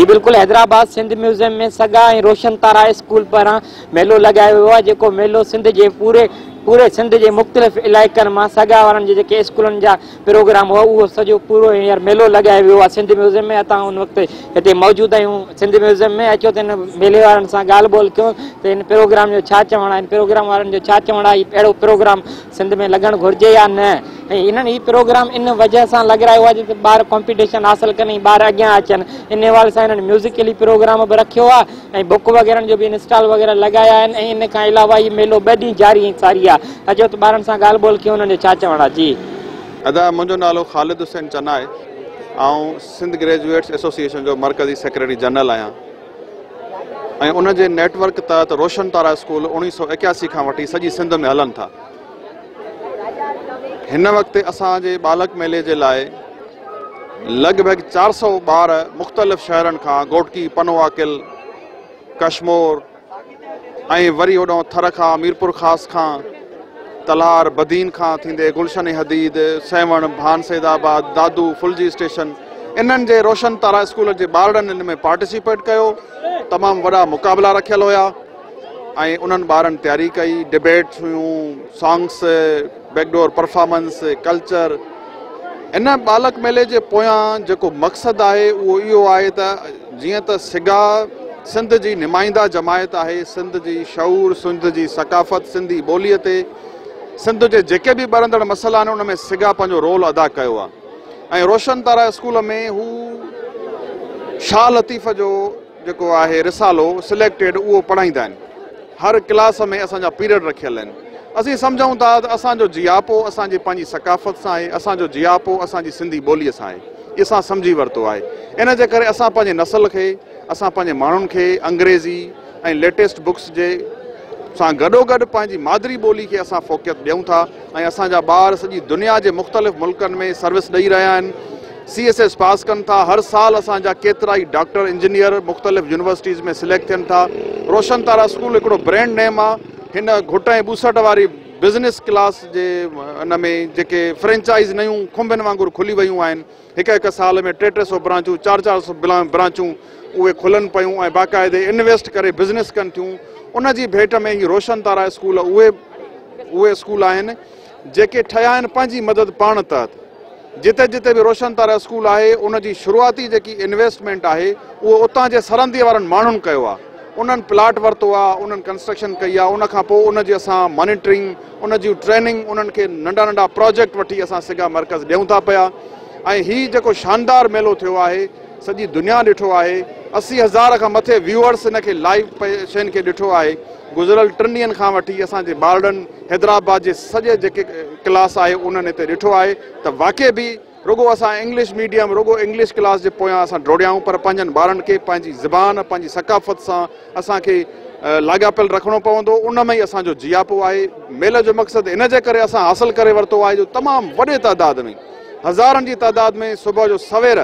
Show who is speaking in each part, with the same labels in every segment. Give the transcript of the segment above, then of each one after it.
Speaker 1: जी बिल्कुल, हैदराबाद सिंध म्यूज़ियम में सगा ऐं रोशन तारा स्कूल पारां मेलो लगायो वियो आहे, जेको मेलो सिंध जे पूरे सिंध जे मुख़्तलिफ़ इलाइक़नि मां सगा वारनि जे जेके स्कूलनि जा प्रोग्राम हुआ उहो सॼो पूरो हींअर मेलो लगायो वियो आहे सिंध म्यूज़ियम में। असां उन वक़्तु हिते मौजूदु आहियूं सिंध म्यूज़ियम में। अचो त हिन मेले वारनि सां ॻाल्हि ॿोल कयूं त हिन प्रोग्राम जो छा चवणु आहे, हिन प्रोग्राम वारनि जो छा चवणु आहे, अहिड़ो प्रोग्राम सिंध में लॻणु घुरिजे या न। ऐं इन्हनि हीउ प्रोग्राम इन वजह सां लॻायो आहे जिते ॿार कॉम्पिटिशन हासिलु कनि, ॿार अॻियां अचनि। इन हवाले सां हिननि म्यूज़िकली प्रोग्राम बि रखियो आहे ऐं बुक वग़ैरह जो बि इंस्टॉल वग़ैरह लॻाया आहिनि। ऐं इन खां अलावा हीउ मेलो 2 ॾींहं जारी ऐं सारी आहे। अचो त ॿारनि सां ॻाल्हि ॿोल कयूं, हुननि जो छा चवणु आहे। जी
Speaker 2: अदा, मुंहिंजो नालो ख़ालिद हुसैन चन्ना आहे। ऐं सिंध ग्रेजुएट्स एसोसिएशन जो मरकज़ी सेक्रेटरी जनरल आहियां ऐं उन जे नेटवर्क तहत रोशन तारा स्कूल 1981 खां वठी सॼी सिंध में हलनि था। हिन वक़्तु असांजे बालक मेले जे लाइ लॻभॻि 400 ॿार मुख़्तलिफ़ शहरनि खां गोटकी, पनवाकिल, कश्मोर ऐं वरी होॾो थर खां, मीरपुर ख़ास खां, तलार, बदीन खां थींदे गुलशन हदीद, सेवण, भानसेदाबाद, दादू, फुलजी स्टेशन, इन्हनि जे रोशन तारा स्कूल जे ॿारनि इन में पार्टिसिपेट कयो। तमामु वॾा मुक़ाबला रखियल हुया ऐं उन्हनि ॿारनि तयारी कई। डिबेट्स हुयूं, सॉन्ग्स, बैकडोर परफॉर्मेंस, कल्चर। इन बालक मेले जे पोयां जेको मक़सदु आहे उहो इहो आहे त जीअं त सिगा सिंध जी नुमाइंदा जमायत आहे, सिंध जी शऊर, सिंध जी सकाफ़त, सिंधी ॿोलीअ ते सिंध जे जेके बि ॿरंदड़ मसइला आहिनि उन में सिगा पंहिंजो रोल अदा कयो आहे। ऐं रोशन तारा स्कूल में हू शाह लतीफ़ जो जेको आहे रिसालो सिलेक्टेड उहो पढ़ाईंदा आहिनि। हर क्लास में असांजा पीरियड रखियल आहिनि। असीं सम्झूं था त असांजो जियापो असांजी पंहिंजी सकाफ़त सां आहे, असांजो जियापो असांजी सिंधी ॿोलीअ सां आहे। इहो असां सम्झी वरितो आहे। इन जे करे असां पंहिंजे नसल खे, असां पंहिंजे माण्हुनि खे अंग्रेज़ी ऐं लेटेस्ट बुक्स जे सां गॾोगॾु पंहिंजी मादरी ॿोली खे असां फ़ोकियत ॾियूं था। ऐं असांजा ॿार सॼी दुनिया जे मुख़्तलिफ़ मुल्कनि में सर्विस ॾेई रहिया आहिनि, CSS पास कनि था। हर साल असांजा केतिरा ई डॉक्टर, इंजीनियर मुख़्तलिफ़ यूनिवर्सिटीज़ में सिलेक्ट थियनि था। रोशन तारा स्कूल हिकिड़ो ब्रांड नेम आहे। हिन घुट ऐं ॿूसट वारी बिज़नेस क्लास जे इन में जेके फ्रेंचाइज़ नयूं खुंबियुनि वांगुरु खुली वियूं आहिनि, हिकु साल में 300 ब्रांचूं, 400 ब्रांचूं उहे खुलनि पियूं ऐं बाक़ाइदे इन्वेस्ट करे बिज़नेस कनि थियूं। उन जी भेट में ही रोशन तारा स्कूल उहे स्कूल आहिनि जेके ठहिया आहिनि पंहिंजी मदद पाण तहत। जिते जिते बि रोशन तारा स्कूल आहे उन जी शुरूआती जेकी इन्वेस्टमेंट आहे उहो उतां जे सरहंदी वारनि माण्हुनि कयो आहे। उन्हनि प्लाट वरितो आहे, उन्हनि कंस्ट्रक्शन कई आहे, उन खां पोइ उन जी असां मॉनिटरिंग, उन जी ट्रेनिंग, उन्हनि खे नंढा नंढा प्रोजेक्ट वठी असां सिगा मर्कज़ ॾियूं था पिया। ऐं हीउ जेको शानदार मेलो थियो आहे सॼी दुनिया ॾिठो आहे। 80,000 खां मथे व्यूअर्स हिन खे लाइव शयुनि खे ॾिठो आहे। गुज़िरियल 3 ॾींहंनि खां वठी असांजे ॿारनि हैदराबाद जे सॼे जेके क्लास आहे उन्हनि हिते ॾिठो आहे त वाक़ई बि रुगो असां इंग्लिश मीडियम, रुगो इंग्लिश क्लास जे पोयां असां डोड़ियाऊं, पर पंहिंजनि ॿारनि खे पंहिंजी ज़बान, पंहिंजी सकाफ़त सां असांखे लाॻापियल रखिणो पवंदो। उन में ई असांजो जियापो आहे। मेले जो मक़सदु इन जे करे असां हासिलु करे वरितो आहे जो तमामु वॾे तइदाद में, हज़ारनि जी तइदाद में सुबुह जो सवेर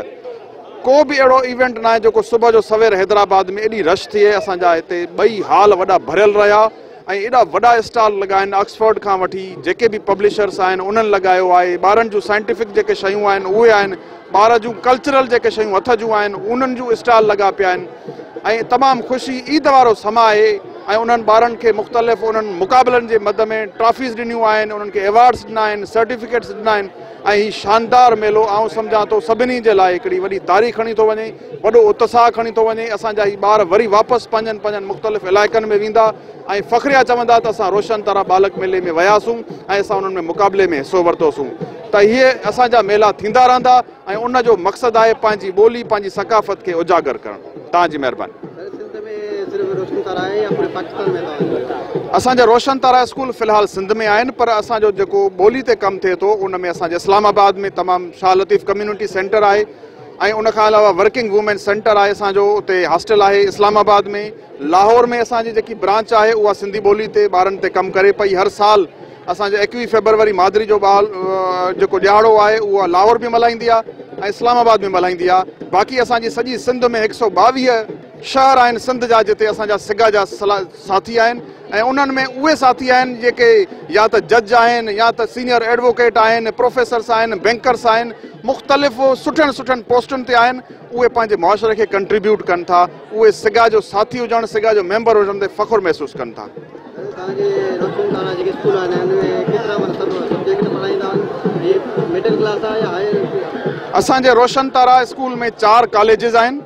Speaker 2: को बि अहिड़ो इवेंट न आहे जेको सुबुह जो सवेर हैदराबाद में एॾी रश थिए। असांजा हिते 2 हॉल वॾा भरियल रहिया ऐं एॾा वॾा स्टॉल लॻा आहिनि। ऑक्सफोर्ड खां वठी जेके बि पब्लिशर्स आहिनि उन्हनि लॻायो आहे। ॿारनि जूं साइंटिफिक जेके शयूं आहिनि उहे आहिनि, ॿार जूं कल्चरल जेके शयूं हथ जूं आहिनि उन्हनि जूं स्टॉल लॻा पिया आहिनि। ऐं तमामु ख़ुशी ईद वारो समय आहे ऐं उन्हनि ॿारनि खे मुख़्तलिफ़ उन्हनि मुक़ाबलनि जे मद में ट्रॉफीज़ ॾिनियूं आहिनि, उन्हनि खे अवार्ड्स ॾिना आहिनि, सर्टिफिकेट्स ॾिना आहिनि। ऐं हीउ शानदार मेलो आउं सम्झां थो सभिनी जे लाइ हिकिड़ी वॾी तारीख़ खणी थो वञे, वॾो उत्साह खणी थो वञे। असांजा हीउ ॿार वरी वापसि पंहिंजनि मुख़्तलिफ़ इलाइक़नि में वेंदा ऐं फ़ख्रिया चवंदा त असां रोशन तारा बालक मेले में वियासीं ऐं असां उन्हनि में मुक़ाबले में हिसो वरितोसीं। त इहे असांजा मेला थींदा रहंदा ऐं उन जो मक़सदु आहे पंहिंजी ॿोली, पंहिंजी सकाफ़त खे उजागर करणु। तव्हांजी महिरबानी। असांजा रोशन तारा स्कूल फ़िलहाल सिंध में आहिनि, पर असांजो जेको ॿोली ते कमु थिए थो उन में असांजे इस्लामाबाद में तमामु शाह लतीफ़ कम्यूनिटी सेंटर आहे ऐं उन खां अलावा वर्किंग वूमेन सेंटर आहे असांजो, उते हॉस्टल आहे इस्लामाबाद में। लाहौर में असांजी जेकी ब्रांच आहे उहा सिंधी ॿोली ते ॿारनि ते कमु करे पई। हर साल असांजो 21 फरवरी मादरी जो जेको ॾियारो आहे उहा लाहौर में मल्हाईंदी आहे ऐं इस्लामाबाद में मल्हाईंदी आहे। बाक़ी असांजी सॼी सिंध में 122 शहर आहिनि सिंध जा जिते असांजा सिगा जा साथी आहिनि ऐं उन्हनि में उहे साथी आहिनि जेके या त जज आहिनि या त सीनियर एडवोकेट आहिनि, प्रोफेसर्स आहिनि, बैंकर्स आहिनि, मुख़्तलिफ़ सुठनि सुठनि पोस्टुनि ते आहिनि। उहे पंहिंजे मुआशरे खे कंट्रीब्यूट कनि था, उहे सिगा जो साथी हुजणु, सिगा जो मेंबर हुजण ते फ़ख़ुरु महसूसु कनि था। असांजे रोशन तारा स्कूल में 4 कॉलेजिस आहिनि,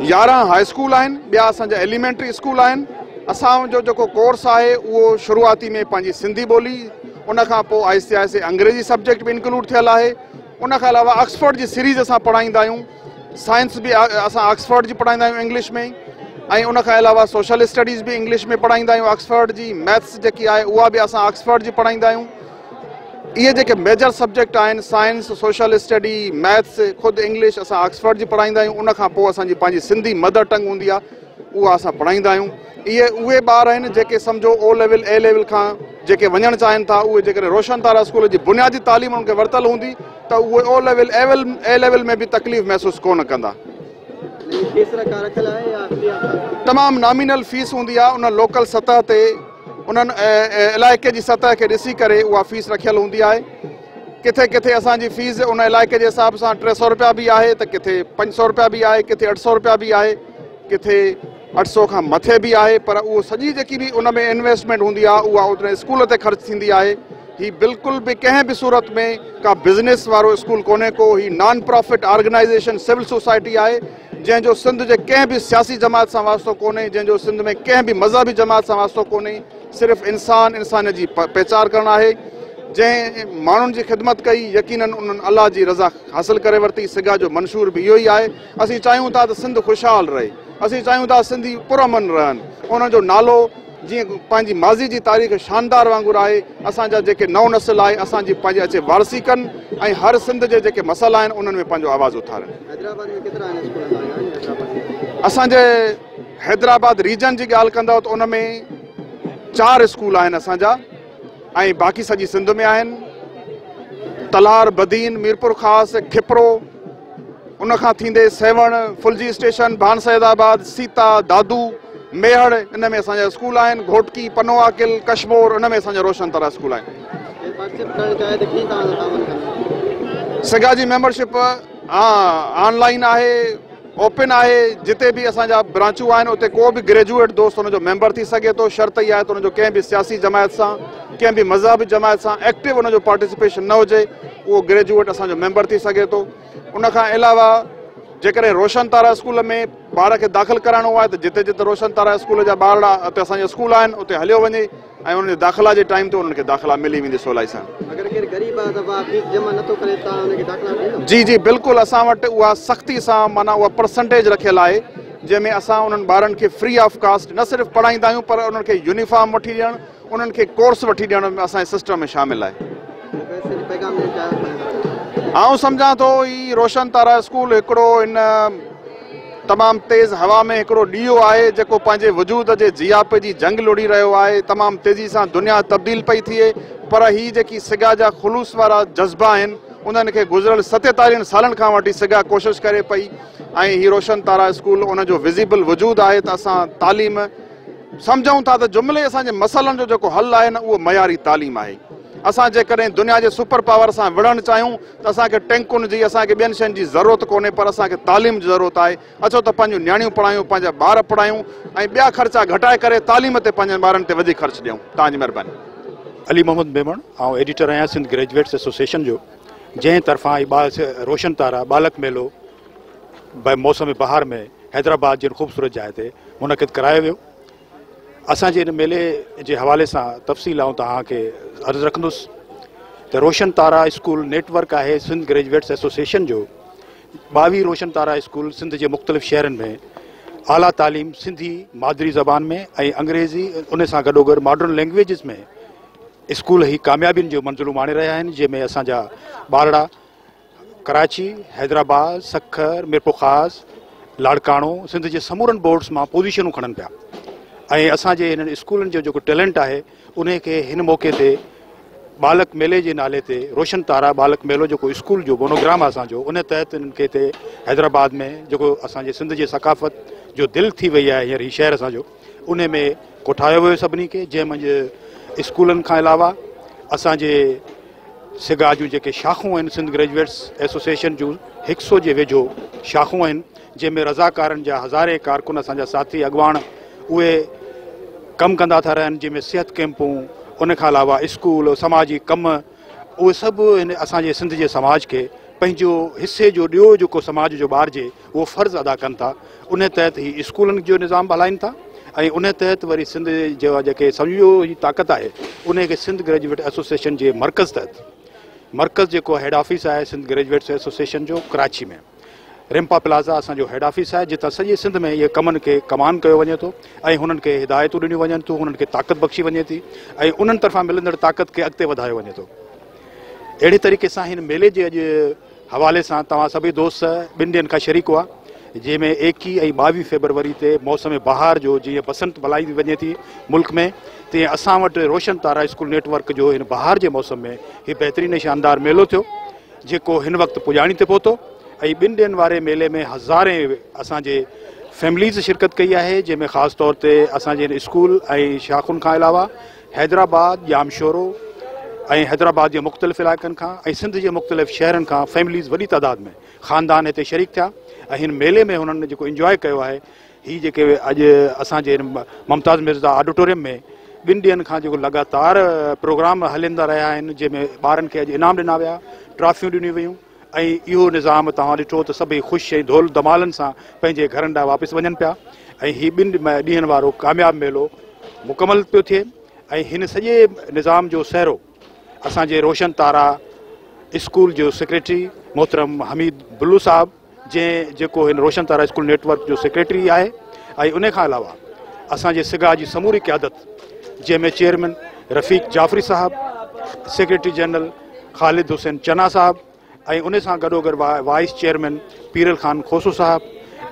Speaker 2: 11 हाई स्कूल आहिनि, ॿिया असांजा एलिमेंट्री स्कूल आहिनि। असांजो जेको कोर्स आहे उहो शुरूआती में पंहिंजी सिंधी ॿोली, उनखां पोइ आहिस्ते आहिस्ते अंग्रेजी सब्जेक्ट बि इंक्लूड थियल आहे। उनखां अलावा ऑक्सफर्ड जी सीरीज़ असां पढ़ाईंदा आहियूं, साइंस बि असां ऑक्सफर्ड जी पढ़ाईंदा आहियूं इंग्लिश में, ऐं उनखां अलावा सोशल स्टडीज़ बि इंग्लिश में पढ़ाईंदा आहियूं ऑक्सफर्ड जी। मैथ्स जेकी आहे उहा बि असां ऑक्सफर्ड जी पढ़ाईंदा आहियूं। इहे जेके मेजर सब्जेक्ट आहिनि, साइंस, सोशल स्टडी, मैथ्स, ख़ुदि इंग्लिश, असां ऑक्सफर्ड जी पढ़ाईंदा आहियूं। उनखां पोइ असांजी पंहिंजी सिंधी मदर टंग हूंदी आहे, उहा असां पढ़ाईंदा आहियूं। इहे उहे ॿार आहिनि जेके सम्झो ओ लेवल ए लेवल खां जेके वञणु चाहिनि था, उहे जेकॾहिं रोशन तारा स्कूल जी बुनियादी तालीम उन्हनि खे वरितल हूंदी त उहे ओ लेवल ए लेवल में बि तकलीफ़ महसूसु कोन कंदा। तमामु नॉमिनल फीस हूंदी आहे, उन लोकल सतह ते उन्हनि इलाइक़े जी सतह खे ॾिसी करे उहा फीस रखियल हूंदी आहे। किथे किथे असांजी फीस उन इलाइक़े जे हिसाब सां 300 रुपया बि आहे, त किथे 500 रुपया बि आहे, किथे 800 रुपया बि आहे, किथे 800 खां मथे बि आहे। पर उहो सॼी जेकी बि उन में इन्वेस्टमेंट हूंदी आहे उहा उन स्कूल ते ख़र्च थींदी आहे। ही बिल्कुलु बि कंहिं बि सूरत में का बिज़नेस वारो स्कूल कोन्हे को, ही non profit organisation civil society आहे, जंहिंजो सिंध जे कंहिं बि सियासी जमात सां वास्तो कोन्हे, जंहिंजो सिंध में कंहिं बि मज़हबी जमात सां वास्तो कोन्हे। सिर्फ़ु इंसान जी पहचान करणु आहे। जंहिं माण्हुनि जी ख़िदमत कई, यकीनन उन्हनि अलाह जी रज़ा हासिल करे वरिती। सिगा जो मंशूर बि इहो ई आहे। असीं चाहियूं था त सिंध ख़ुशहाल रहे, असीं चाहियूं था सिंधी पुरअमन रहनि, उन्हनि जो नालो जीअं पंहिंजी माज़ी जी तारीख़ शानदार वांगुरु आहे। असांजा जेके नओं नस्ल आहे असांजी पंहिंजे अचे वारसी कनि ऐं हर सिंध जे जेके मसइला आहिनि उन्हनि में पंहिंजो आवाज़ु उथारनि। असांजे हैदराबाद रीजन जी ॻाल्हि कंदव त उन में 4 स्कूल आहिनि असांजा, ऐं बाक़ी सॼी सिंध में आहिनि। तलार, बदीन, मीरपुर ख़ास, खिपरो, उनखां थींदे सेवण, फुलजी स्टेशन, भानसैदाबाद, सीता, दादू, मेहड़, इन में असांजा स्कूल आहिनि। घोटकी, पनोआ किल, कश्मोर, उन में असांजा रोशन तारा स्कूल आहिनि। सिगा जी मेंबरशिप ऑनलाइन आहे, ओपन आहे। जिते बि असांजा ब्रांचूं आहिनि उते को बि ग्रेजुएट दोस्त हुनजो मेंबर थी सघे थो। शर्त इहा आहे त हुनजो कंहिं बि सियासी जमायत सां, कंहिं बि मज़हबी जमायत सां एक्टिव हुनजो पार्टिसिपेशन न हुजे, उहो ग्रेजुएट असांजो मेंबर थी सघे थो। उनखां अलावा जेकॾहिं रोशन तारा स्कूल में ॿार खे दाख़िल कराइणो आहे त जिते जिते रोशन तारा स्कूल जा ॿार उते असांजा स्कूल आहिनि उते हलियो वञे ऐं उनजे दाख़िला जे टाइम ते उन्हनि खे दाख़िला मिली वेंदी सवलाई सां। जी जी बिल्कुलु, असां वटि उहा सख़्ती सां माना उहा परसेंटेज रखियल आहे जंहिंमें असां उन्हनि ॿारनि खे फ्री ऑफ कास्ट न सिर्फ़ु पढ़ाईंदा आहियूं पर उन्हनि खे यूनिफॉर्म वठी ॾियणु, उन्हनि खे कोर्स वठी ॾियणु असांजे सिस्टम में शामिल आहे। आउं सम्झां थो ही रोशन तारा स्कूल हिकिड़ो इन तमामु तेज़ हवा में हिकिड़ो ॾीओ आहे जेको पंहिंजे वजूद जे जियापे जी जंग लुड़ी रहियो आहे। तमामु तेज़ी सां दुनिया तब्दील पई थिए, पर ही जेकी सिगा जा ख़ुलूस वारा जज़्बा आहिनि उन्हनि खे गुज़िरियल 47 सालनि खां वठी सिगा कोशिशि करे पई ऐं ही रोशन तारा स्कूल उनजो विज़िबल वजूद आहे त असां तालीम सम्झूं था त जुमिले असांजे मसइलनि जो जेको हल आहे न उहो मयारी तालीम आहे। असां जेकॾहिं दुनिया जे सुपर पावर सां विढ़णु चाहियूं त असांखे टैंकुनि जी, असांखे ॿियनि शयुनि जी ज़रूरत कोन्हे, पर असांखे तालीम जी ज़रूरत आहे। अचो त पंहिंजूं नियाणियूं पढ़ायूं, पंहिंजा ॿार पढ़ायूं ऐं ॿिया ख़र्चा घटाए करे तालीम ते पंहिंजनि ॿारनि ते वधीक ख़र्चु ॾियूं। तव्हांजी महिरबानी।
Speaker 3: अली मोहम्मद मेमण, आउं एडिटर आहियां सिंध ग्रेजुएट्स एसोसिएशन जो, जंहिं तरफ़ां ही रोशन तारा बालक मेलो मौसम बहार में हैदराबाद जी ख़ूबसूरत जाइ ते मुनक़िद करायो वियो। असांजे इन मेले जे हवाले सां तफ़सील आउं तव्हांखे अर्ज़ु रखंदुसि त रोशन तारा स्कूल नेटवर्क आहे सिंध ग्रेजुएट्स एसोसिएशन जो। 22 रोशन तारा स्कूल सिंध जे मुख़्तलिफ़ शहरनि में आला तालीम सिंधी मादरी ज़बान में ऐं अंग्रेज़ी उन सां गॾोगॾु मॉडर्न लैंग्वेजिस में स्कूल ही कामयाबियुनि जो मंज़िलूं माणे रहिया आहिनि, जंहिंमें असांजा ॿारड़ा कराची, हैदराबाद, सखर, मीरपुर ख़ास, लाड़काणो सिंध जे समूरनि बोर्ड्स मां पोज़ीशनूं खणनि पिया। ऐं असांजे हिननि स्कूलनि जो जेको टैलेंट आहे उन खे हिन मौक़े ते बालक मेले जे नाले ते रोशन तारा बालक मेलो जेको स्कूल जो मोनोग्राम आहे असांजो, उन तहत हिननि खे हिते हैदराबाद में जेको असांजे सिंध जे सकाफ़त जो दिलि थी वई आहे हींअर ही शहर असांजो, उन में कोठायो वियो सभिनी खे, जंहिं मंझि स्कूलनि खां अलावा असांजे सिगा जूं जेके शाखूं आहिनि सिंध ग्रेजुएट्स एसोसिएशन जूं 100 जे वेझो शाखूं आहिनि, जंहिंमें रज़ाकारनि जा हज़ारे कारकुन असांजा साथी अॻुवाण उहे कमु कंदा था रहनि, जंहिंमें सिहत कैंपूं, उन खां अलावा स्कूल समाजी कम, उहे सभु हिन असांजे सिंध जे समाज खे पंहिंजो हिसे जो ॾियो जेको समाज जो ॿार जे उहो फ़र्ज़ु अदा कनि था। उन तहत ही स्कूलनि जो निज़ाम हलाइनि था ऐं उन तहत वरी सिंध जो जेके सम्झो ही ताक़त आहे उन खे सिंध ग्रेजुएट एसोसिएशन जे मर्कज़ तहत, मर्कज़ जेको हेड ऑफिस आहे सिंध ग्रेजुएट्स एसोसिएशन जो कराची में, रिम्पा प्लाज़ा असांजो हेड ऑफिस आहे, जितां सॼे सिंध में इहे कमनि खे कमान कयो वञे थो ऐं हुननि खे हिदायतूं ॾिनियूं वञनि थियूं, हुननि खे ताक़त बख़्शी वञे थी ऐं उन्हनि तरफ़ां मिलंदड़ ताक़त खे अॻिते वधायो वञे थो। अहिड़े तरीक़े सां हिन मेले जे अॼु हवाले सां तव्हां सभई दोस्त 2 ॾींहंनि खां शरीक हुआ, जंहिंमें 21 ऐं 22 फेबरवरी ते मौसम बहार जो जीअं बसंत मल्हाई वञे थी मुल्क में, तीअं असां वटि रोशन तारा स्कूल नेटवर्क जो हिन बहार जे मौसम में हीउ बहितरीनु शानदार मेलो थियो, जेको हिन वक़्तु पुॼाणी ते पहुतो ऐं 2 ॾींहंनि वारे मेले में हज़ारे असांजे फैमिलीज़ शिरकत कई आहे, जंहिंमें ख़ासि तौर ते असांजे हिन स्कूल ऐं शाखुनि खां अलावा हैदराबाद, जामशोरो ऐं हैदराबाद जे मुख़्तलिफ़ इलाइक़नि खां ऐं सिंध जे मुख़्तलिफ़ शहरनि खां फैमिलीज़ वॾी तादाद में ख़ानदान हिते शरीक थिया ऐं हिन मेले में हुननि जेको इंजॉय कयो आहे, हीअ जेके अॼु असांजे मुमताज़ मिर्ज़ा ऑडिटोरियम में 2 ॾींहंनि खां जेको लगातार प्रोग्राम हलंदा रहिया आहिनि, जंहिंमें ॿारनि खे अॼु इनाम ॾिना विया, ट्रॉफियूं ॾिनियूं वियूं ऐं इहो निज़ाम तव्हां ॾिठो त सभई ख़ुशि ऐं धोल धमालनि सां पंहिंजे घरनि ॾांहुं वापसि वञनि पिया ऐं हीउ 2 ॾींहंनि वारो कामयाबु मेलो मुकमल पियो थिए ऐं हिन सॼे निज़ाम जो सहरो असांजे रोशन तारा स्कूल जो सेक्रेटरी मोहतरम हमीद बुल्लू साहब, जेको हिन रोशन तारा स्कूल नेटवर्क जो सेक्रेटरी आहे ऐं उन खां अलावा असांजे सिगा जी समूरी क़यादत, जंहिंमें चेयरमैन रफ़ीक जाफ़री साहब, सेक्रेटरी जनरल ख़ालिद हुसैन चना साहब ऐं उन सां गॾोगॾु वाइस चेयरमैन पीरल ख़ान खोसो साहब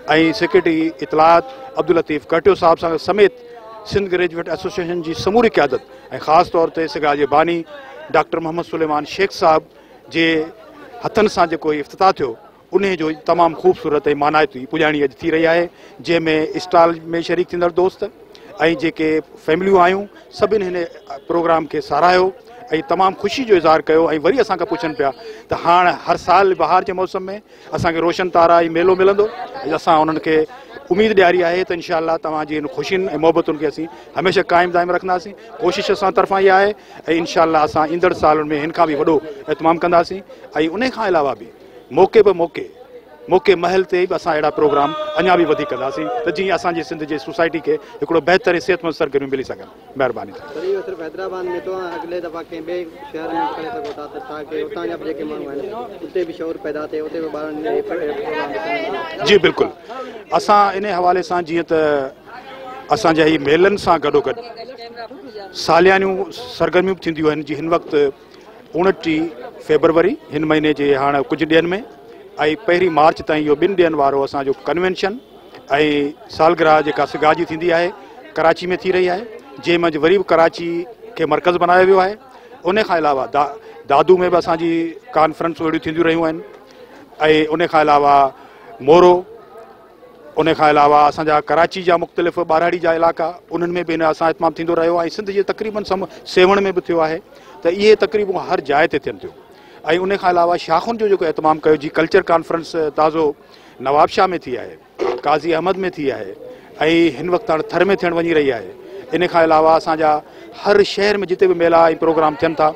Speaker 3: ऐं सेक्रेटरी इतलात अब्दुल लतीफ़ कटियो साहब सां समेत सिंध ग्रेजुएट एसोसिएशन जी समूरी क़यादत ऐं ख़ासि तौर ते सिगा जे बानी डॉक्टर मोहम्मद सुलेमान शेख साहब जे हथनि सां जेको इफ़्तिताह थियो, उन जो तमामु ख़ूबसूरत ऐं मानाइती पुॼाणी अॼु थी रही आहे, जंहिंमें स्टॉल में शरीक थींदड़ दोस्त ऐं जेके फैमिलियूं आयूं सभिनी हिन प्रोग्राम खे साराहियो ऐं तमामु ख़ुशी जो इज़हार कयो ऐं वरी असांखां पुछनि पिया त हाणे हर साल बहार जे मौसम में असांखे रोशन तारा ऐं मेलो मिलंदो। असां उन्हनि खे उमेदु ॾियारी आहे त इनशाअल्लाह तव्हांजी हिन ख़ुशियुनि ऐं मोहबतुनि खे असीं हमेशह क़ाइमु दाइमु रखंदासीं। कोशिशि असां तरफ़ां इहा आहे ऐं इनशाअल्लाह असां ईंदड़ सालनि में हिन खां बि वॾो एतमामु कंदासीं ऐं उन खां अलावा बि मौक़े महल ते बि असां अहिड़ा प्रोग्राम अञा बि वधीक कंदासीं त जीअं असांजे सिंध जे सोसाइटी खे हिकिड़ो बहितर सिहतमंद सरगर्मियूं मिली सघनि। महिरबानी।
Speaker 4: हैदराबाद में तो अगले दफ़ा कंहिं ॿिए शहर में करे सघो था ताकि उतां जा जेके माण्हू आहिनि उते बि शौर पैदा थिए, उते बि ॿारनि
Speaker 3: जी बिल्कुलु। असां इन हवाले सां जीअं त असांजा ही मेलनि सां गॾोगॾु सालियानियूं सरगर्मियूं थींदियूं आहिनि, जी हिन वक़्तु 29 फेबरवरी हिन महीने जे हाणे कुझु ॾींहंनि में ऐं 1 मार्च ताईं इहो 2 ॾींहंनि वारो असांजो कन्वेंशन ऐं सालगिरह जेका सिगा जी थींदी आहे कराची में थी रही आहे, जंहिं मंझि वरी बि कराची खे मर्कज़ बनायो वियो आहे। उन खां अलावा दादू में बि असांजी कॉन्फ्रेंसूं अहिड़ियूं थींदियूं रहियूं आहिनि ऐं उन खां अलावा मोरो, उन खां अलावा असांजा कराची जा मुख़्तलिफ़ ॿारहाड़ी जा इलाइक़ा उन्हनि में बि हिन असां इतमामु थींदो रहियो ऐं सिंध जे तक़रीबन सेवण में बि थियो आहे त इहे तक़रीबूं हर जाइ ते थियनि थियूं। ऐं उन खां अलावा शाखुनि जो जेको एतमामु कयो जी कल्चर कॉन्फ्रेंस ताज़ो नवाबशाह में थी आहे, काज़ी अहमद में थी आहे ऐं हिन वक़्तु हाणे थर में थियणु वञी रही आहे। इन खां अलावा असांजा हर शहर में जिते बि मेला ऐं प्रोग्राम थियनि था,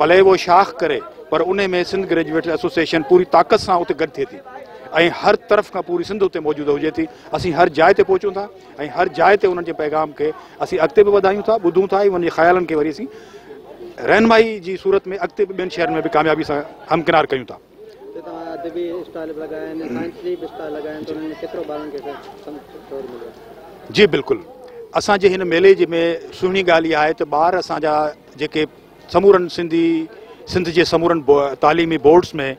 Speaker 3: भले उहो शाख करे पर उन में सिंध ग्रेजुएट एसोसिएशन पूरी ताक़त सां उते गॾु थिए थी ऐं हर तरफ़ खां पूरी सिंध उते मौजूदु हुजे थी। असीं हर जाइ ते पहुचूं था ऐं हर जाइ ते उन्हनि जे पैगाम खे असीं अॻिते बि वधायूं था, ॿुधूं था ऐं उन जे ख़्यालनि खे वरी असीं रहनुमाई जी सूरत में अॻिते बि ॿियनि शहरनि में बि कामयाबी सां हमकिनार कयूं था। जी बिल्कुलु। असांजे हिन मेले जे में सुहिणी ॻाल्हि इहा आहे त ॿार असांजा जेके समूरनि सिंध जे समूरनि तालीमी बोर्ड्स में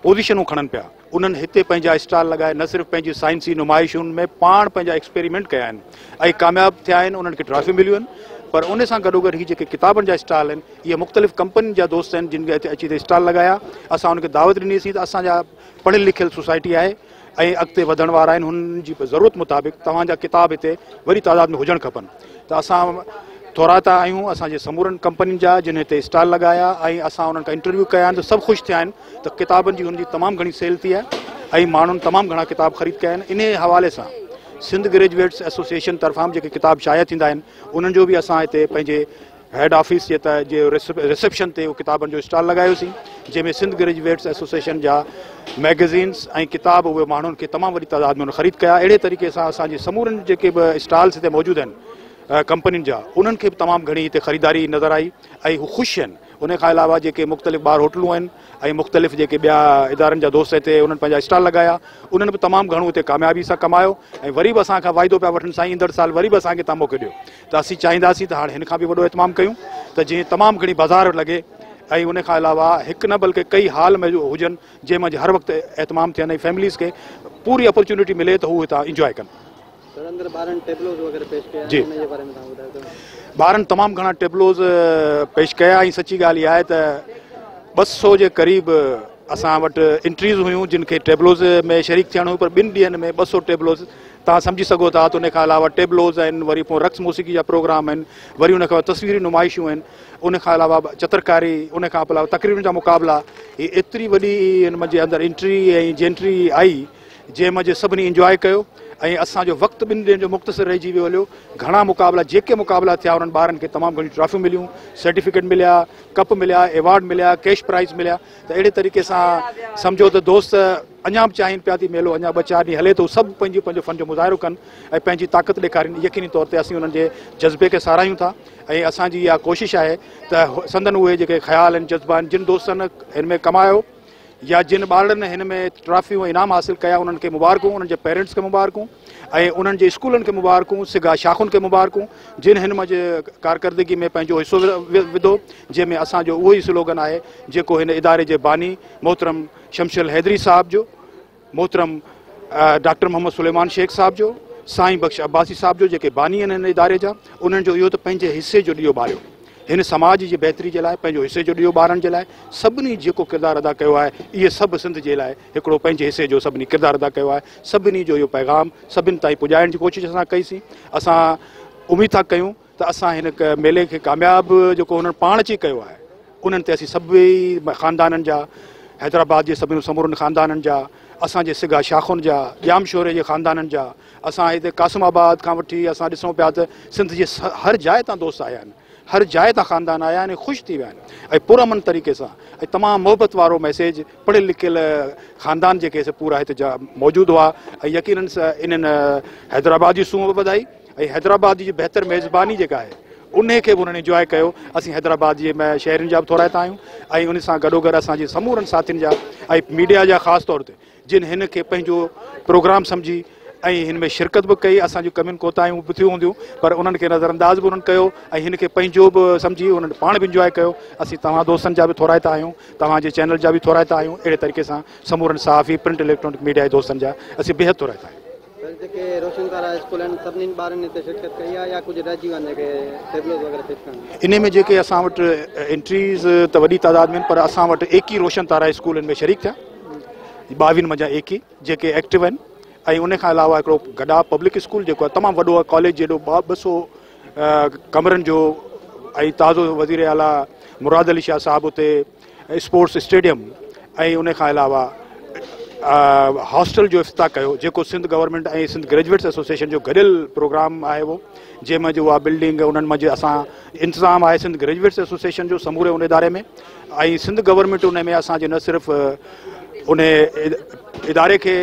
Speaker 3: पोज़ीशनूं खणनि पिया, उन्हनि हिते पंहिंजा स्टॉल लॻाए न सिर्फ़ु पंहिंजी साइंसी नुमाइशुनि में पाण पंहिंजा एक्सपेरिमेंट कया आहिनि ऐं कामयाबु थिया आहिनि, उन्हनि खे ट्रॉफियूं मिलियूं आहिनि। पर उन सां गॾोगॾु ही जेके किताबनि जा स्टॉल आहिनि, इहे मुख़्तलिफ़ कंपनियुनि जा दोस्त आहिनि जिन खे हिते अची स्टॉल लॻाया। असां उनखे दावत ॾिनीसीं त असांजा पढ़ियलु लिखियलु सोसाइटी आहे ऐं अॻिते वधण वारा आहिनि हुननि जी ज़रूरत मुताबिक़ तव्हांजा किताब हिते वॾी तादाद में हुजणु खपनि त असां थोराता आहियूं असांजे समूरनि कंपनियुनि जा जिन हिते स्टॉल लॻाया ऐं असां उन्हनि खां इंटरव्यू कया आहिनि त सभु ख़ुशि थिया आहिनि त किताबनि जी हुनजी तमामु घणी सेल थी आहे ऐं माण्हुनि तमामु घणा किताब ख़रीद कया आहिनि इन हवाले सां सिंध ग्रेजुएट्स एसोसिएशन तरफ़ां जेके किताब शाया थींदा आहिनि उन्हनि जो बि असां हिते पंहिंजे हेड ऑफिस जे रिसेप्शन ते उहो किताबनि जो स्टॉल लॻायोसीं जंहिंमें सिंध ग्रेजुएट्स एसोसिएशन जा मैगज़ीन्स ऐं किताब उहे माण्हुनि खे तमामु वॾी तादाद में उन ख़रीद कया अहिड़े तरीक़े सां असांजे समूरनि जेके बि स्टॉल्स हिते मौजूदु आहिनि कंपनियुनि जा उन्हनि खे बि तमामु घणी हिते ख़रीदारी नज़र आई ऐं हू ख़ुशि आहिनि उन खां अलावा जेके मुख़्तलिफ़ ॿार होटलूं आहिनि ऐं मुख़्तलिफ़ जेके ॿिया इदारनि जा दोस्त हिते उन्हनि पंहिंजा स्टॉल लॻाया उन्हनि बि तमामु घणो हिते कामयाबी सां कमायो ऐं वरी बि असांखां वाइदो पिया वठनि साईं ईंदड़ साल वरी बि असांखे तव्हां मौक़ो ॾियो त असीं चाहींदासीं त हाणे हिन खां बि वॾो इतमामु कयूं त जीअं तमामु घणी बाज़ार लॻे ऐं उन खां अलावा हिकु न बल्कि कई हाल में हुजनि जंहिंमें हर वक़्तु एतमामु थियनि ऐं फैमिलीज़ खे पूरी अपॉर्चुनिटी मिले त हू हितां इंजॉय कनि जी ॿारनि तमामु घणा टेबलोज़ पेश कया ऐं सची ॻाल्हि इहा आहे त 200 जे क़रीब असां वटि एंट्रीज़ हुयूं जिन खे टेबलोज़ में शरीक थियणो हुयो पर 2 ॾींहंनि में 200 टेबलोज़ तव्हां सम्झी सघो था त उन खां अलावा टेबलोज़ आहिनि वरी पोइ रक़्स मौसीक़ी जा प्रोग्राम आहिनि वरी उन खां तस्वीरी नुमाइशूं आहिनि उन खां अलावा चित्रकारी उन खां अलावा तक़रीरुनि जा मुक़ाबला हीअ एतिरी वॾी हिन जे अंदरि एंट्री ऐं जेंट्री आई जंहिंमें सभिनी इंजॉय कयो ऐं असांजो वक़्तु 2 ॾींहंनि जो मुख़्तसिर रहिजी वियो हलियो घणा मुक़ाबला जेके मुक़ाबला थिया उन्हनि ॿारनि खे तमामु घणी ट्रॉफियूं मिलियूं सर्टिफिकेट मिलिया कप मिलिया एवॉर्ड मिलिया कैश प्राइज़ मिलिया त अहिड़े तरीक़े सां सम्झो त दोस्त अञा बि चाहिनि पिया थी मेलो अञा 2-4 ॾींहं हले थो सभु पंहिंजो फ़न जो मुज़ाहिरो कनि ऐं पंहिंजी ताक़त ॾेखारीनि यकीनी तौर ते असीं उन्हनि जे जज़्बे खे साराहियूं था ऐं असांजी इहा कोशिशि आहे त संदन उहे जेके ख़्याल आहिनि जज़्बा आहिनि जिन दोस्तनि हिन में कमायो या जिन ॿारनि हिन में ट्रॉफियूं इनाम हासिलु कया उन्हनि खे मुबारकूं उन्हनि जे पेरेंट्स खे मुबारकूं ऐं उन्हनि जे स्कूलनि खे मुबारकूं सिगा शाखुनि खे मुबारकूं जिन हिन मंझि कारकर्दगी में पंहिंजो हिसो विधो जंहिंमें असांजो उहो ई स्लोगन आहे जेको हिन इदारे जे बानी मोहतरम शमशल हैदरी साहब जो मोहतरम डॉक्टर मोहम्मद सुलेमान शेख साहब जो साईं बख्श अब्बासी साहब जो जेके बानी आहिनि हिन इदारे जा उन्हनि जो इहो त पंहिंजे हिसे जो ॾीओ ॿारियो हिन समाज जी बहितरी जे लाइ पंहिंजो हिसे जो ॾीओ ॿारनि जे लाइ सभिनी जेको किरदारु अदा कयो आहे इहे सभु सिंध जे लाइ हिकिड़ो पंहिंजे हिसे जो सभिनी किरदारु अदा कयो आहे सभिनी जो इहो पैगाम सभिनी ताईं पुॼाइण जी कोशिशि असां कईसीं असां उमेद था कयूं त असां हिन मेले खे कामयाबु जेको हुननि पाण अची कयो आहे उन्हनि ते असीं सभई ख़ानदाननि जा हैदराबाद जे सभिनी समूरनि ख़ानदाननि जा असांजे सिगा शाखुनि जा जाम शोरे जे ख़ानदाननि जा असां हिते कासिमाबाद खां वठी असां ॾिसूं पिया त सिंध जे हर जाइ तां दोस्त आया आहिनि हर जाइ तां ख़ानदान आया आहिनि ख़ुशि थी विया आहिनि ऐं पुरअमन तरीक़े सां ऐं तमामु मोहबत वारो मैसेज पढ़ियल लिखियल ख़ानदान जेके पूरा हिते जा मौजूदु हुआ ऐं यकीननि सां इन्हनि हैदराबाद जी सूंहं वधाई ऐं हैदराबाद जी बहितर मेज़बानी जेका आहे उन खे बि उन्हनि इंजॉय कयो असीं हैदराबाद जे शहरनि जा बि थोराइता आहियूं ऐं उन सां गॾोगॾु असांजे समूरनि साथियुनि जा ऐं मीडिया जा ख़ासि तौर ते जिन हिन खे पंहिंजो प्रोग्राम सम्झी ऐं हिन में शिरकत बि कई असांजूं कमियुनि कोताहियूं बि थियूं हूंदियूं पर उन्हनि खे नज़रअंदाज़ बि उन्हनि कयो ऐं हिन खे पंहिंजो बि सम्झी उन्हनि पाण बि इंजॉय कयो असीं तव्हां दोस्तनि जा बि थोराइता आहियूं तव्हांजे चैनल जा बि थोराइता आहियूं अहिड़े तरीक़े सां समूरनि सहाफ़ी प्रिंट इलेक्ट्रॉनिक मीडिया जे दोस्तनि जा असीं बेहद थोराइता आहियूं इन में जेके असां वटि एंट्रीज़ त वॾी तादाद में पर असां वटि 21 रोशन तारा स्कूल में शरीक थिया 22 मंझां 21 जेके एक्टिव आहिनि ऐं उन खां अलावा हिकिड़ो गॾा पब्लिक स्कूल जेको आहे तमामु वॾो आहे कॉलेज जेॾो 200 कमरनि जो ऐं ताज़ो वज़ीर आला मुराद अली शाह साहिबु उते स्पोर्ट्स स्टेडियम ऐं उन खां अलावा हॉस्टल जो इफ़्तिताह कयो जेको सिंध गवर्नमेंट ऐं सिंध ग्रेजुएट्स एसोसिएशन जो गॾियल प्रोग्राम आहे उहो जंहिंमें जो उहा बिल्डिंग उन्हनि मंझि असां इंतिज़ाम आहे सिंध ग्रेजुएट्स एसोसिएशन जो समूरे उन इदारे में ऐं सिंध गवर्नमेंट उन में असांजे न सिर्फ़ु उन इदारे खे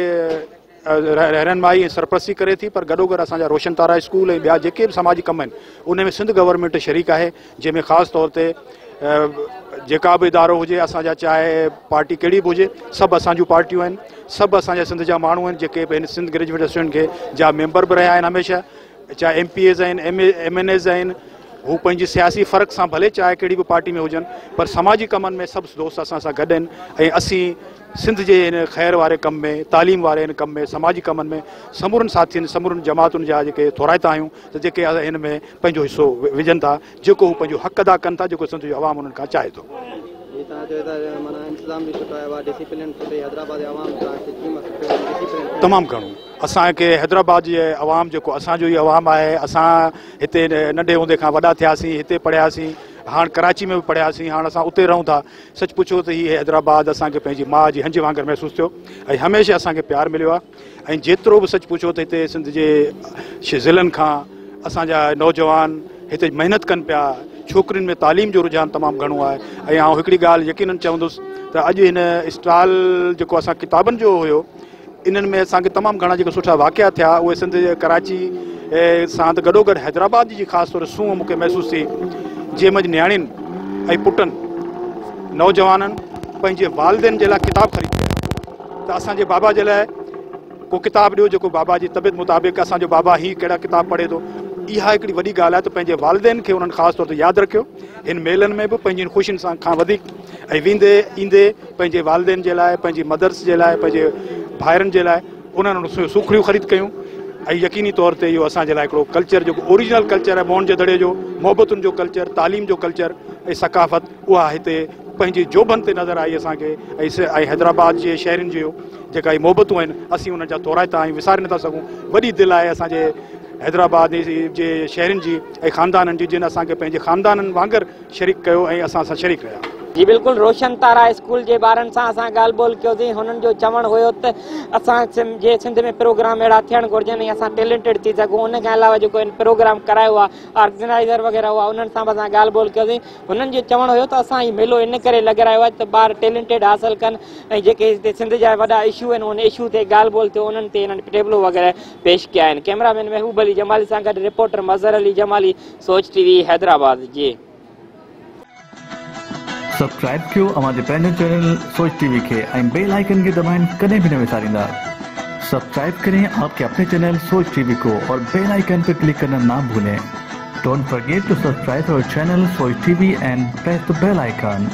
Speaker 3: रहनुमाई ऐं सरपरस्ती करे थी पर गॾोगॾु असांजा रोशन तारा स्कूल ऐं ॿिया जेके बि समाजी कम आहिनि उन में सिंध गवर्नमेंट शरीक आहे जंहिंमें ख़ासि तौर ते जेका बि इदारो हुजे असांजा चाहे पार्टी कहिड़ी बि हुजे सभु असांजूं पार्टियूं आहिनि सभु असांजा सिंध जा माण्हू आहिनि जेके बि हिन सिंध ग्रेजुएट एसोसिएशन खे जा मेंबर बि रहिया आहिनि हमेशह चाहे MPAs आहिनि MNAs आहिनि हू पंहिंजी सियासी फ़र्क़ सां भले चाहे कहिड़ी बि पार्टी में हुजनि पर समाजी कमनि में सभु दोस्त असां सां गॾु आहिनि ऐं असीं सिंध जे हिन ख़ैर वारे कम में तालीम वारे हिन कम में समाजी कमनि में समूरनि साथियुनि समूरनि जमातुनि जा जेके थोराइता आहियूं त जेके हिन में पंहिंजो हिसो विझनि था जेको हू पंहिंजो हक़ अदा कनि था जेको सिंध जो अवाम उन्हनि खां चाहे थो
Speaker 4: चयो त माना इंतज़ाम बि सुठो आहे, डिसिप्लिन सुठी, हैदराबाद जे आवाम डिसिप्लिन
Speaker 3: तमामु घणो असांखे हैदराबाद जी आवाम जेको असांजो ई आवाम आहे, असां हिते नंढे हूंदे खां वॾा थियासीं, हिते पढ़ियासीं, हाणे कराची में बि पढ़ियासीं, हाणे असां उते रहूं था। सच पुछो त हीअ हैदराबाद असांखे पंहिंजी माउ जी हंज वांगुरु महसूसु थियो ऐं हमेशह असांखे प्यारु मिलियो आहे। ऐं जेतिरो बि सच पुछो त हिते सिंध जे ज़िलनि खां असांजा नौजवान हिते महिनत कनि पिया, छोकिरियुनि में तालीम जो रुझान तमामु घणो आहे। ऐं आउं हिकिड़ी ॻाल्हि यकीनन चवंदुसि त अॼु हिन स्टॉल जेको असां किताबनि जो हुयो, इन्हनि में असांखे तमामु घणा जेके सुठा वाक़िया थिया, उहे सिंध जे कराची सां त गॾोगॾु हैदराबाद जी ख़ासि तौर सूंहं मूंखे महसूसु थी, जंहिं मंझि न्याणियुनि ऐं पुटनि नौजवाननि पंहिंजे वालिदेन जे लाइ किताब ख़रीदे त असांजे बाबा जे लाइ को किताब ॾियो जेको बाबा जी तबियत मुताबिक़ असांजो बाबा हीअ कहिड़ा किताब पढ़े थो। इहा हिकिड़ी वॾी ॻाल्हि आहे त पंहिंजे वालिदेन खे उन्हनि ख़ासि तौर ते यादि रखियो हिन मेलनि में बि पंहिंजियुनि ख़ुशियुनि सां खां वधीक, ऐं वेंदे ईंदे पंहिंजे वालिदेन जे लाइ, पंहिंजी मदर्स जे लाइ, पंहिंजे भाइरनि जे लाइ उन्हनि सूखड़ियूं ख़रीद कयूं। ऐं यकीनी तौर ते इहो असांजे लाइ हिकिड़ो कल्चर जेको ओरिजिनल कल्चर आहे, मोहन जे दड़े जो, मोहबतुनि जो कल्चर, तालीम जो कल्चर ऐं सकाफ़त, उहा हिते पंहिंजी जोबनि ते नज़र आई असांखे। ऐं हैदराबाद जे शहरनि जो जेका इहे मोहबतूं आहिनि, असीं उन्हनि जा तोराइता आहियूं, विसारे नथा सघूं। वॾी दिलि आहे असांजे हैदराबाद जे शहरनि जी ऐं ख़ानदाननि जी, जिन असांखे पंहिंजे ख़ानदाननि वांगुरु शरीक कयो ऐं असां सां शरीक रहिया।
Speaker 1: जी बिल्कुलु, रोशन तारा स्कूल जे ॿारनि सां असां ॻाल्हि ॿोल कयोसीं। हुननि जो चवणु हुयो त असां जे सिंध में प्रोग्राम अहिड़ा थियणु घुरिजनि ऐं असां टैलेंटेड थी सघूं। उन खां अलावा जेको प्रोग्राम करायो आहे, ऑर्गेनाइज़र वग़ैरह हुआ, उन्हनि सां बि असां ॻाल्हि ॿोल कयोसीं। हुननि जो चवणु हुयो त असां हीउ मेलो इन करे लॻायो आहे त ॿार टैलेंटेड हासिलु कनि ऐं जेके हिते सिंध जा वॾा इशू आहिनि, उन इशू ते ॻाल्हि ॿोल थियो, उन्हनि ते हिननि टेबलूं वग़ैरह पेश कया आहिनि। कैमरामैन महबूब अली जमाली सां गॾु रिपोर्टर मज़हर अली जमाली, सोच टीवी हैदराबाद। जी
Speaker 5: सब्सक्राइब कयो हमारे पैनल चैनल सोच टीवी के बेल आइकन के दबाएं, कदें भी न विसारिंदा। सब्सक्राइब करें आपके अपने चैनल सोच टीवी को और बेल आइकन पर क्लिक करना ना भूलें। Don't forget to subscribe our channel Soch TV and press the bell icon.